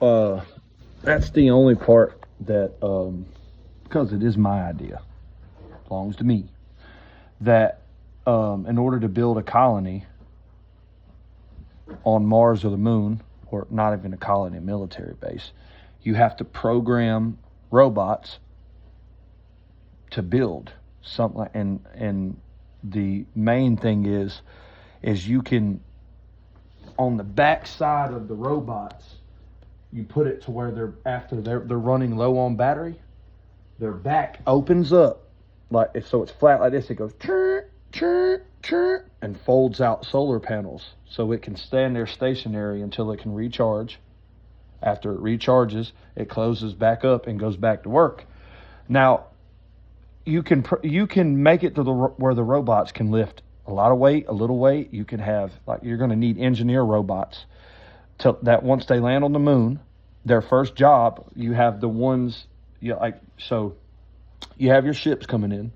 uh, that's the only part that, because it is my idea, belongs to me, that in order to build a colony on Mars or the moon, or not even a colony, a military base, you have to program robots to build something. And the main thing is you can, on the back side of the robots, you put it to where they're running low on battery, their back opens up, like so it's flat like this. It goes churr, churr, churr, and folds out solar panels, so it can stand there stationary until it can recharge. After it recharges, it closes back up and goes back to work. Now, you can make it to where the robots can lift a lot of weight, a little weight. You can have, like, you're going to need engineer robots that once they land on the moon, their first job, you have the ones, so you have your ships coming in.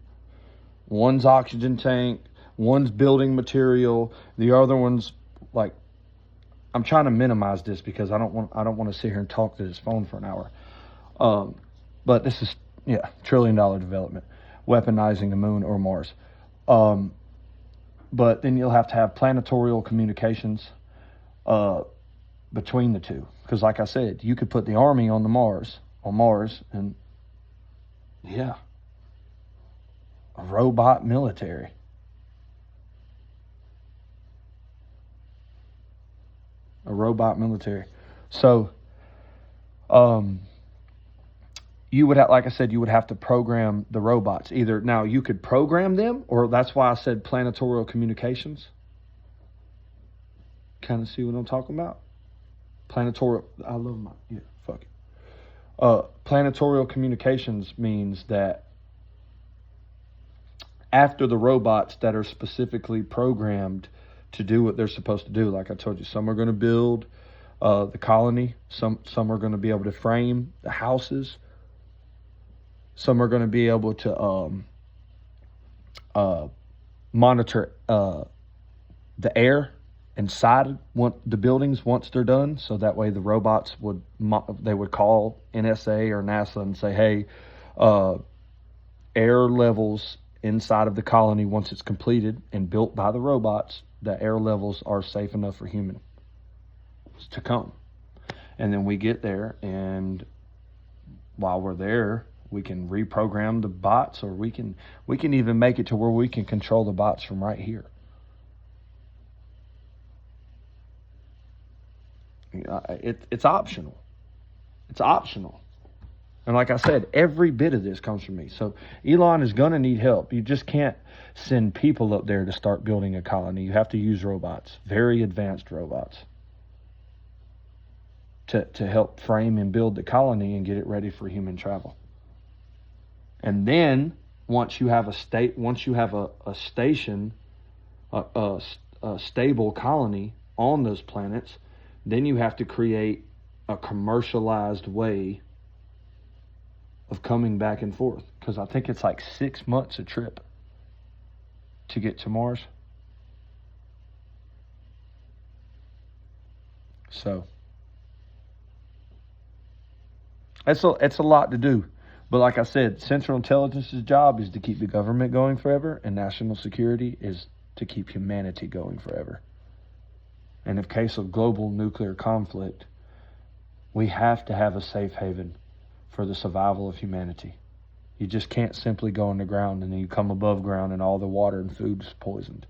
One's oxygen tank, one's building material, the other one's, like, I'm trying to minimize this because I don't want to sit here and talk to this phone for an hour. But this is, $1 trillion development, weaponizing the moon or Mars. But then you'll have to have planetarial communications between the two. Because like I said, you could put the army on Mars, and a robot military. A robot military. So, you would have, like I said, you would have to program the robots. Either now you could program them, or that's why I said planetarial communications. Kind of see what I'm talking about? Planetarial. I love my fuck it. Planetarial communications means that after the robots that are specifically programmed to do what they're supposed to do, like I told you, some are going to build the colony, some are going to be able to frame the houses, some are going to be able to monitor the air inside the buildings once they're done, so that way the robots would call NSA or NASA and say, hey, air levels inside of the colony, once it's completed and built by the robots, the air levels are safe enough for humans to come. And then we get there, and while we're there, we can reprogram the bots, or we can even make it to where we can control the bots from right here. It's optional. It's optional. And like I said, every bit of this comes from me. So Elon is going to need help. You just can't send people up there to start building a colony. You have to use robots, very advanced robots, to help frame and build the colony and get it ready for human travel. And then once you have a station, a stable colony on those planets, then you have to create a commercialized way of coming back and forth, because I think it's like 6 months a trip to get to Mars. So it's a lot to do. But like I said, Central Intelligence's job is to keep the government going forever, and national security is to keep humanity going forever. And in case of global nuclear conflict, we have to have a safe haven for the survival of humanity. You just can't simply go underground and then you come above ground and all the water and food is poisoned.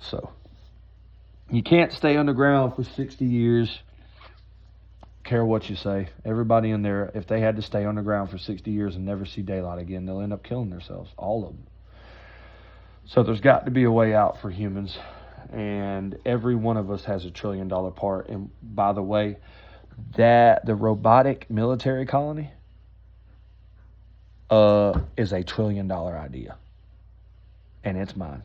So you can't stay underground for 60 years. Care what you say. Everybody in there, if they had to stay underground for 60 years and never see daylight again, they'll end up killing themselves, all of them. So there's got to be a way out for humans, and every one of us has a $1 trillion part. And by the way, that the robotic military colony is a $1 trillion idea, and it's mine.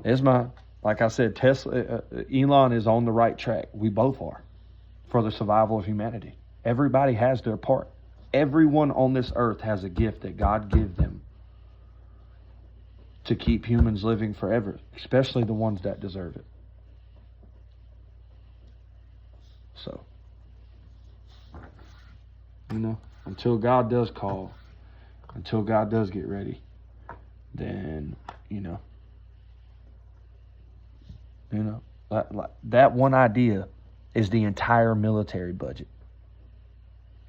It's mine. Like I said, Elon is on the right track. We both are, for the survival of humanity. Everybody has their part. Everyone on this earth has a gift that God gave them to keep humans living forever, especially the ones that deserve it. You know, until God does call, until God does get ready, then, that one idea is the entire military budget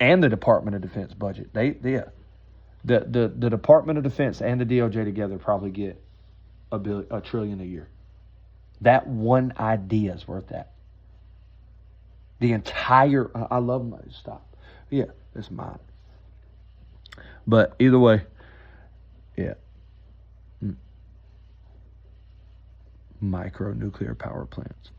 and the Department of Defense budget. The Department of Defense and the DOJ together probably get $1 trillion a year. That one idea is worth that. The entire, I love my stop. Yeah, it's mine. But either way, yeah. Micro nuclear power plants.